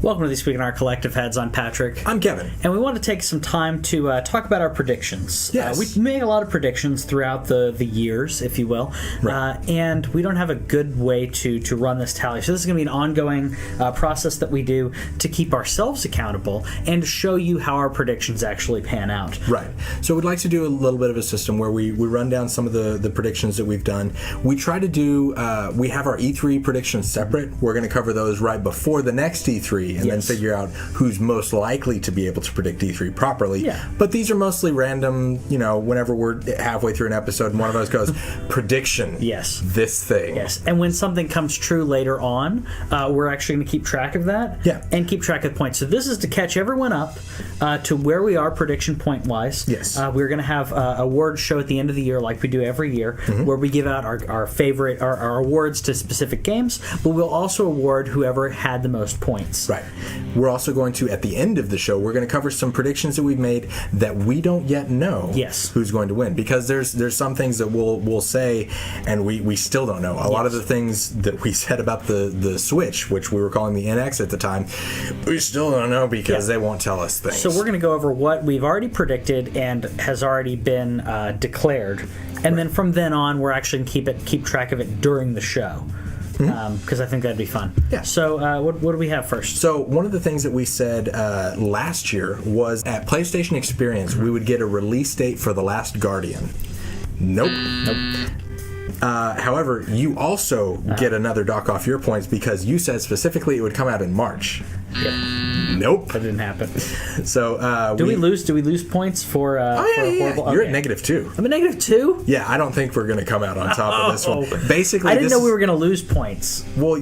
Welcome to the Speaking Our Collective Heads. I'm Patrick. I'm Kevin. And we want to take some time to talk about our predictions. Yes. We made a lot of predictions throughout the years, if you will. Right. And we don't have a good way to run this tally. So this is going to be an ongoing process that we do to keep ourselves accountable and to show you how our predictions actually pan out. Right. So we'd like to do a little bit of a system where we run down some of the predictions that we've done. We try to do, we have our E3 predictions separate. We're going to cover those right before the next E3 and then figure out who's most likely to be able to predict E3 properly. Yeah. But these are mostly random, whenever we're halfway through an episode and one of us goes, prediction, this thing. Yes. And when something comes true later on, we're actually going to keep track of that and keep track of points. So this is to catch everyone up to where we are prediction point-wise. Yes. We're going to have a award show at the end of the year like we do every year where we give out our favorite, our awards to specific games, but we'll also award whoever had the most points. Right. We're also going to, at the end of the show, we're going to cover some predictions that we've made that we don't yet know who's going to win. Because there's some things that we'll say and we still don't know. A lot of the things that we said about the Switch, which we were calling the NX at the time, we still don't know because they won't tell us things. So we're going to go over what we've already predicted and has already been declared. And then from then on, we're actually going to keep track of it during the show. Because I think that'd be fun. Yeah. So what do we have first? So one of the things that we said last year was at PlayStation Experience we would get a release date for The Last Guardian. Nope. However, you also get another dock off your points because you said specifically it would come out in March. Yep. Nope. That didn't happen. So do we lose points for horrible? You're at -2. I'm at -2? Yeah, I don't think we're going to come out on top of this one. Basically, I didn't know we were going to lose points. Well,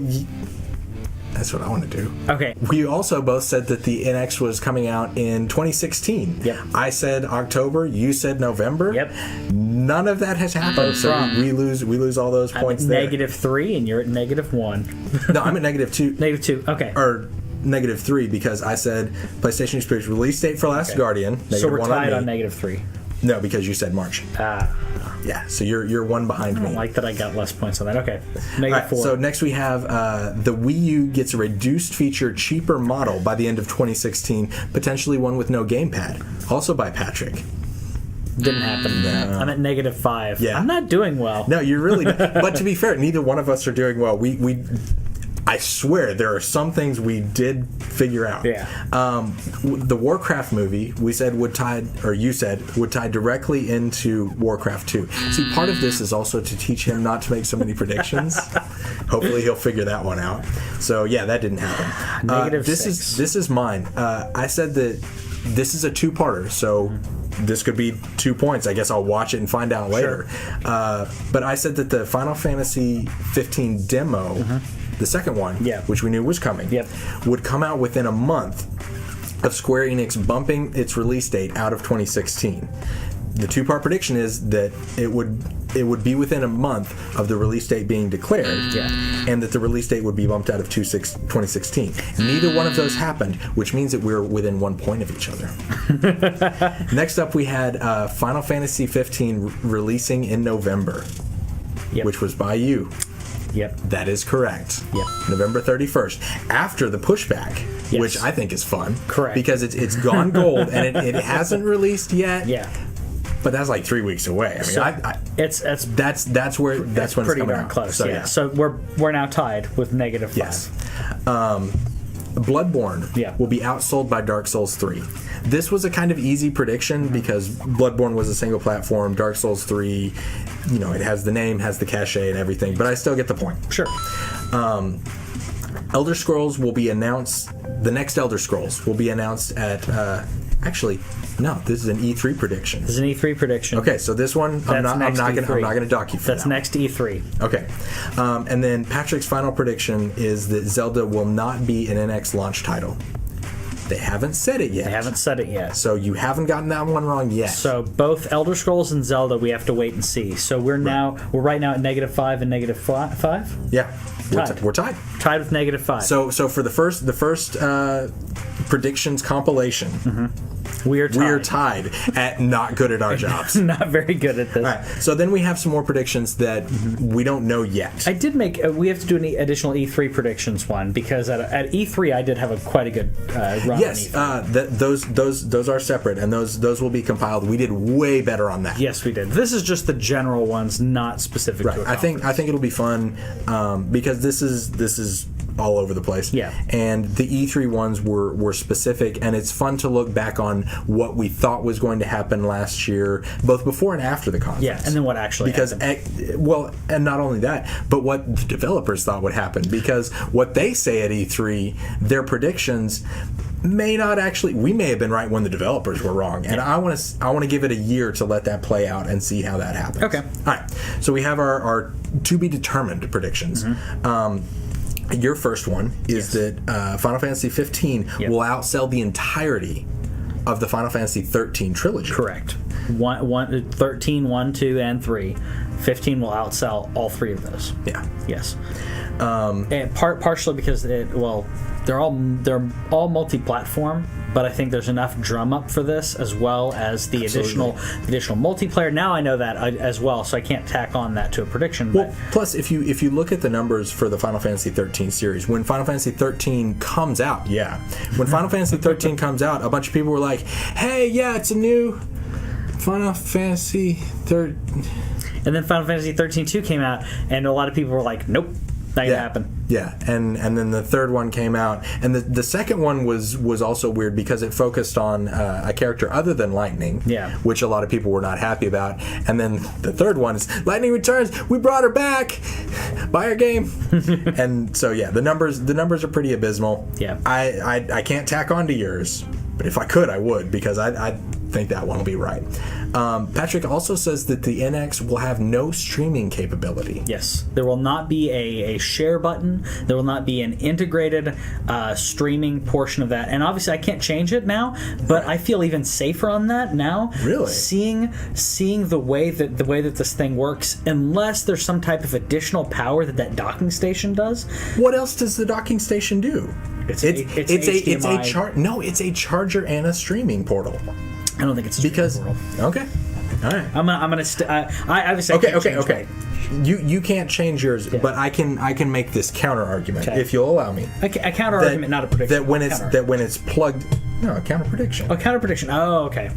that's what I want to do. Okay. We also both said that the NX was coming out in 2016. Yep. I said October. You said November. Yep. None of that has happened. So we lose all those points there. I'm at -3 and you're at -1. No, I'm at -2. -2. Okay. Or -3 because I said PlayStation Experience release date for Last Guardian. So we're tied on -3. No, because you said March. Yeah, so you're one behind me. I don't like that I got less points on that. Okay. -4. So next we have the Wii U gets a reduced feature, cheaper model by the end of 2016, potentially one with no gamepad. Also by Patrick. Didn't happen. No. I'm at -5. Yeah. I'm not doing well. No, you're really not. But to be fair, neither one of us are doing well. I swear there are some things we did figure out. Yeah. The Warcraft movie, you said would tie directly into Warcraft 2. See, part of this is also to teach him not to make so many predictions. Hopefully he'll figure that one out. So yeah, that didn't happen. -6. This is mine. I said that this is a two-parter, so this could be 2 points. I guess I'll watch it and find out later. Sure. But I said that the Final Fantasy 15 demo, the second one, which we knew was coming, would come out within a month of Square Enix bumping its release date out of 2016. The two-part prediction is that it would be within a month of the release date being declared, and that the release date would be bumped out of 2016. Neither one of those happened, which means that we're within 1 point of each other. Next up, we had Final Fantasy 15 releasing in November, which was by you. Yep. That is correct. Yep. November 31st. After the pushback, which I think is fun. Correct. Because it's gone gold and it hasn't released yet. Yeah. But that's like 3 weeks away. I mean, so that's when it's pretty coming darn out. close. So, So we're now tied with -5. Yes. Bloodborne will be outsold by Dark Souls 3. This was a kind of easy prediction because Bloodborne was a single platform. Dark Souls 3, it has the name, has the cachet and everything, but I still get the point. Sure. Elder Scrolls will be announced. The next Elder Scrolls will be announced at. Actually, no. This is an E3 prediction. This is an E3 prediction. Okay, so this one I'm not going to dock you for. That's next E3. Okay, and then Patrick's final prediction is that Zelda will not be an NX launch title. They haven't said it yet. They haven't said it yet. So you haven't gotten that one wrong yet. So both Elder Scrolls and Zelda, we have to wait and see. So we're right now at -5 and -5. Yeah, we're tied. Tied with -5. So for the first predictions compilation. We are tied at not good at our jobs. Not very good at this. All right. So then we have some more predictions that we don't know yet. I did make. We have to do an additional E3 predictions one because at E3 I did have quite a good run. Yes, on E3. Those are separate, and those will be compiled. We did way better on that. Yes, we did. This is just the general ones, not specific to a conference. I think it'll be fun because this is all over the place. Yeah. And the E3 ones were specific, and it's fun to look back on what we thought was going to happen last year, both before and after the conference. Yeah, and then what actually happened. And not only that, but what the developers thought would happen, because what they say at E3, their predictions may not actually. We may have been right when the developers were wrong, and I want to give it a year to let that play out and see how that happens. Okay. All right. So we have our to be determined predictions. Your first one is that Final Fantasy 15 will outsell the entirety of the Final Fantasy 13 trilogy. Correct. 13, 1, 2, and 3. 15 will outsell all three of those. Yeah. Yes. And partially because they're all multi-platform, but I think there's enough drum up for this, as well as the additional multiplayer. Now I know that as well, so I can't tack on that to a prediction. Well, plus if you look at the numbers for the Final Fantasy 13 series, when Final Fantasy 13 comes out, when Final Fantasy 13 comes out, a bunch of people were like, "Hey, yeah, it's a new Final Fantasy 13." And then Final Fantasy 13-2 came out, and a lot of people were like, "Nope, not gonna happen." Yeah, and then the third one came out, and the second one was also weird because it focused on a character other than Lightning, which a lot of people were not happy about. And then the third one is Lightning returns. We brought her back. Buy our game. And so the numbers are pretty abysmal. Yeah, I can't tack on to yours, but if I could, I would, because I think that one will be right. Patrick also says that the NX will have no streaming capability. Yes, there will not be a share button. There will not be an integrated streaming portion of that. And obviously, I can't change it now, but I feel even safer on that now. Really, seeing the way that this thing works, unless there's some type of additional power that docking station does. What else does the docking station do? It's a charger and a streaming portal. I don't think it's a portal. Okay. All right. I'm gonna. I obviously. Okay. You can't change yours, but I can make this counter argument if you'll allow me. A counter argument, not a prediction. That when it's plugged. No, a counter prediction. A counter prediction. Oh, okay.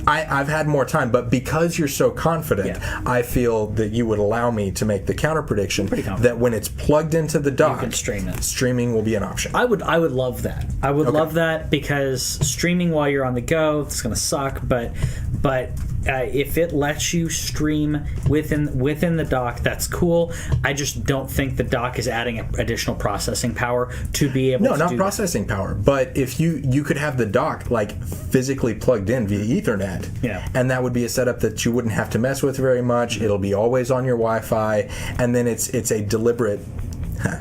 I've had more time, but because you're so confident, I feel that you would allow me to make the counter prediction that when it's plugged into the dock, you can stream it. Streaming will be an option. I would love that. I would love that, because streaming while you're on the go, it's going to suck. But if it lets you stream within the dock, that's cool. I just don't think the dock is adding additional processing power to be able to do that. No, not processing power. But if you could have the dock like physically plugged in via Ethernet, and that would be a setup that you wouldn't have to mess with very much. It'll be always on your Wi-Fi, and then it's a deliberate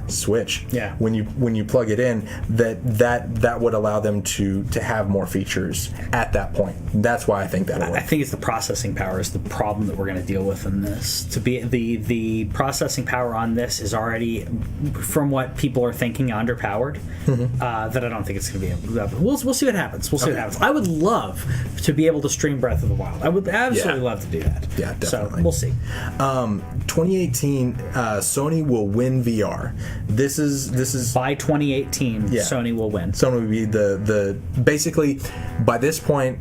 switch. Yeah. When you plug it in, that would allow them to have more features at that point. That's why I think that'll work. I think it's the processing power is the problem that we're going to deal with in this. To be the processing power on this is already, from what people are thinking, underpowered. That I don't think it's going to be able to. We'll see what happens. What happens. I would love to be able to stream Breath of the Wild. I would absolutely love to do that. Yeah, definitely. So we'll see. 2018, Sony will win VR. This is by 2018. Sony will win. Sony will be the basically by this point.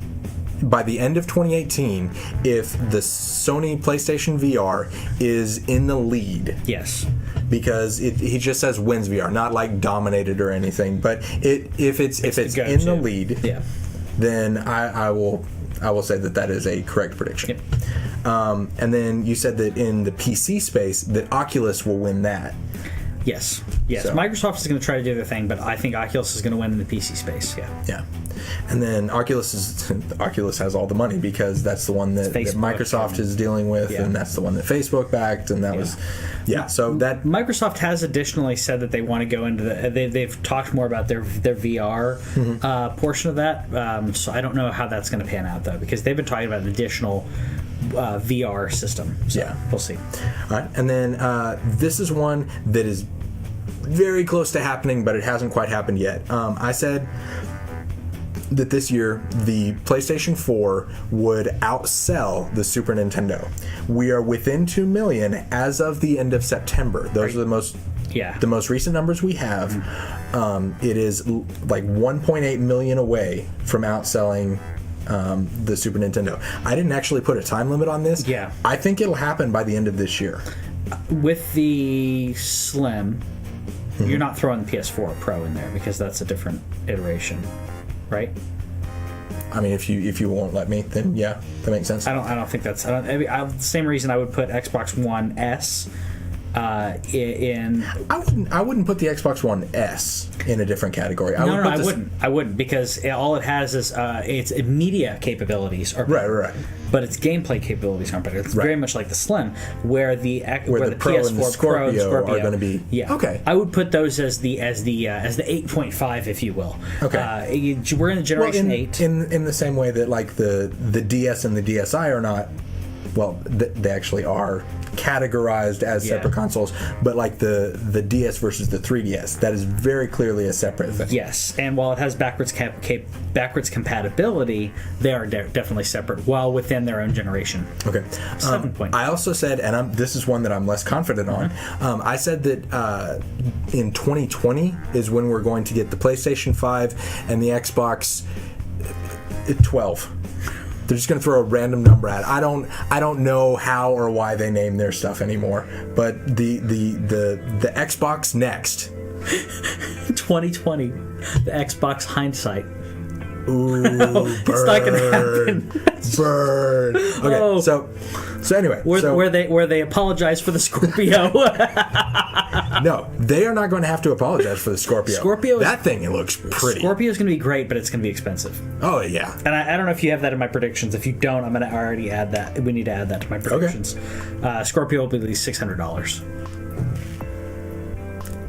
By the end of 2018, if the Sony PlayStation VR is in the lead, yes, because he just says wins VR, not like dominated or anything, but if it's in the lead, then I will say that is a correct prediction. And then you said that in the PC space that Oculus will win that. Yes. So- Microsoft is going to try to do their thing, but I think Oculus is going to win in the PC space. Yeah. And then Oculus has all the money because that's the one that Microsoft is dealing with, and that's the one that Facebook backed, and that was so that Microsoft has additionally said that they want to go into they've talked more about their VR portion of that. So I don't know how that's going to pan out though, because they've been talking about an additional VR system. So we'll see. All right. And then this is one that is very close to happening, but it hasn't quite happened yet. I said that this year the PlayStation 4 would outsell the Super Nintendo. We are within 2 million as of the end of September. Those are the most recent numbers we have. It is like 1.8 million away from outselling the Super Nintendo. I didn't actually put a time limit on this. I think it'll happen by the end of this year. With the Slim, you're not throwing the PS4 Pro in there because that's a different iteration, right? I mean, if you won't let me, then that makes sense. I don't think that's the same reason I would put Xbox One S in. I wouldn't put the Xbox One S in a different category. I wouldn't because all it has is its media capabilities are better, right. But its gameplay capabilities aren't better. It's very much like the Slim, where the Pro PS4 and the Scorpio are going to be. Okay. I would put those as the 8.5, if you will. Okay. We're in the Generation 8. In the same way that like the DS and the DSi are not. Well, they actually are categorized as separate consoles, but like the DS versus the 3DS, that is very clearly a separate thing. Yes, and while it has backwards compatibility, they are definitely separate, while within their own generation. Okay. 7 point. I also said, and this is one that I'm less confident on, I said that in 2020 is when we're going to get the PlayStation 5 and the Xbox 12. They're just going to throw a random number at it. I don't know how or why they name their stuff anymore. But the Xbox Next. 2020. The Xbox Hindsight. Ooh, no, it's not going to happen. Burn. Okay, so anyway, where they apologize for the Scorpio. No, they are not going to have to apologize for the Scorpio. That thing, it looks pretty. Scorpio is going to be great, but it's going to be expensive. Oh yeah. And I don't know if you have that in my predictions. If you don't, I'm going to already add that. We need to add that to my predictions. Okay. Scorpio will be at least $600.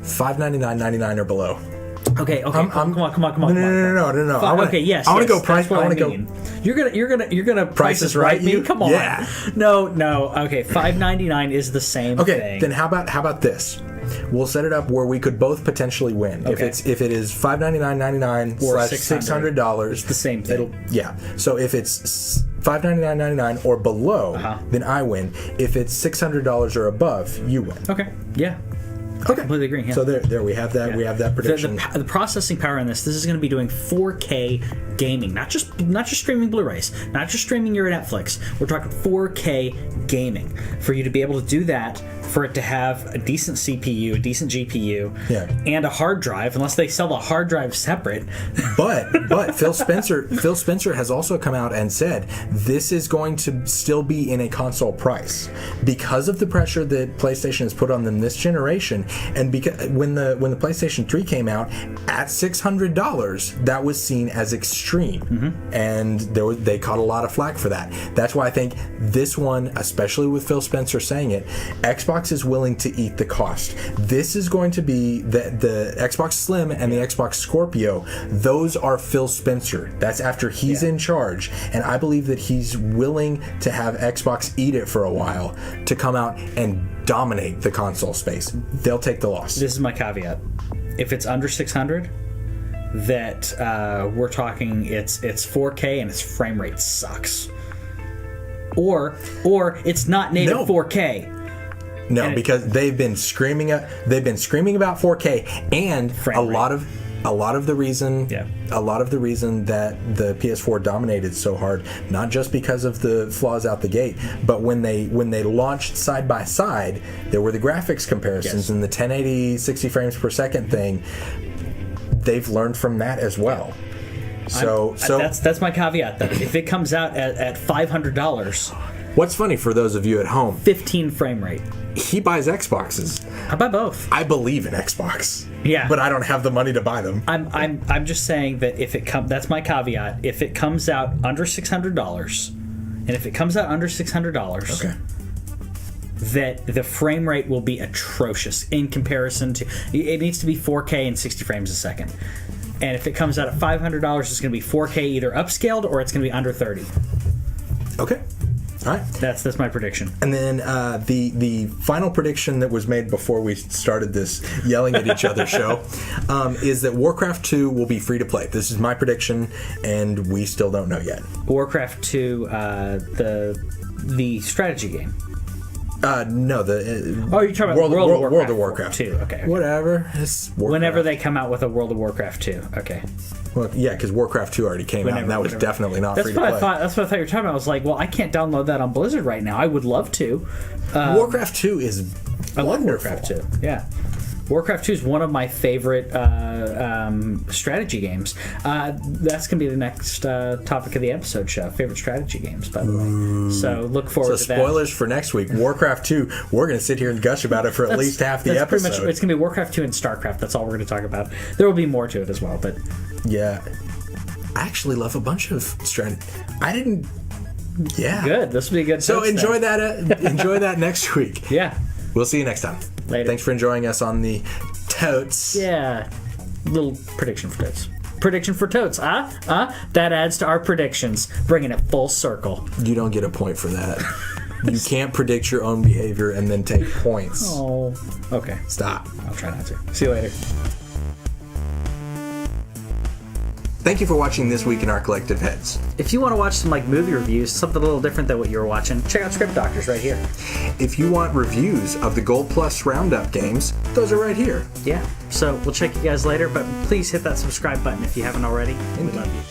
$599.99 or below. Okay. Come on. No. Okay, yes. I want to go price. I want to go. You're gonna price this right me? Come on. Yeah. No. Okay, $599 is the same thing. Okay, then how about this? We'll set it up where we could both potentially win. Okay. If it is $599.99 or $600, it's the same thing. So if it's $599.99 or below, then I win. If it's $600 or above, you win. Okay. Yeah. Okay. Completely agree. Yeah. So there we have that. Yeah. We have that prediction. The processing power in this is going to be doing 4K gaming, not just streaming Blu-rays, not just streaming your Netflix. We're talking 4K gaming. For you to be able to do that, for it to have a decent CPU, a decent GPU, and a hard drive, unless they sell the hard drive separate. But Phil Spencer has also come out and said this is going to still be in a console price because of the pressure that PlayStation has put on them this generation. And because when the PlayStation 3 came out at $600, that was seen as extreme, and they caught a lot of flack for that. That's why I think this one, especially with Phil Spencer saying it, Xbox is willing to eat the cost. This is going to be the Xbox Slim and the Xbox Scorpio. Those are Phil Spencer. That's after he's in charge, and I believe that he's willing to have Xbox eat it for a while to come out and dominate the console space. They'll take the loss. This is my caveat. If it's under 600, that we're talking it's 4K and its frame rate sucks. Or it's not native 4K. No, because they've been screaming about 4K, and a lot of the reason that the PS4 dominated so hard, not just because of the flaws out the gate, but when they launched side by side, there were the graphics comparisons and the 1080 60 frames per second thing. They've learned from that as well. So that's my caveat. Though, if it comes out at $500. What's funny for those of you at home, 15 frame rate. he buys Xboxes. I buy both. I believe in Xbox. Yeah. But I don't have the money to buy them. I'm just saying that if it that's my caveat. If it comes out under $600, and if it comes out under $600, Okay. that the frame rate will be atrocious in comparison to. It needs to be 4K and 60 frames a second. And if it comes out at $500, it's going to be 4K either upscaled or it's going to be under 30. Okay. All right. That's my prediction. And then the final prediction that was made before we started this yelling at each other show is that Warcraft 2 will be free to play. This is my prediction, and we still don't know yet. Warcraft 2, the strategy game. No, the you're talking about World of Warcraft 2. Okay. Whatever. It's Warcraft. Whenever they come out with a World of Warcraft 2. Okay. Well, yeah, because Warcraft 2 already came out, and that was definitely not free to play. That's what I thought you were talking about. I was like, well, I can't download that on Blizzard right now. I would love to. Warcraft 2 is I love Warcraft 2. Yeah. Warcraft 2 is one of my favorite strategy games. That's going to be the next topic of the episode show. Favorite strategy games, by the way. So look forward to that. So spoilers for next week. Warcraft 2, we're going to sit here and gush about it for at least half the episode. Pretty much, it's going to be Warcraft 2 and StarCraft. That's all we're going to talk about. There will be more to it as well, but... Yeah. I actually love a bunch of strategy. I didn't... Yeah. Good. This will be a good. So enjoy that next week. Yeah. We'll see you next time. Later. Thanks for enjoying us on the Totes. Yeah. Little prediction for Totes. Prediction for Totes. That adds to our predictions, bringing it full circle. You don't get a point for that. You can't predict your own behavior and then take points. Oh. Okay. Stop. I'll try not to. See you later. Thank you for watching This Week in Our Collective Heads. If you want to watch some movie reviews, something a little different than what you were watching, check out Script Doctors right here. If you want reviews of the Gold Plus Roundup games, those are right here. Yeah. So we'll check you guys later, but please hit that subscribe button if you haven't already. We love you.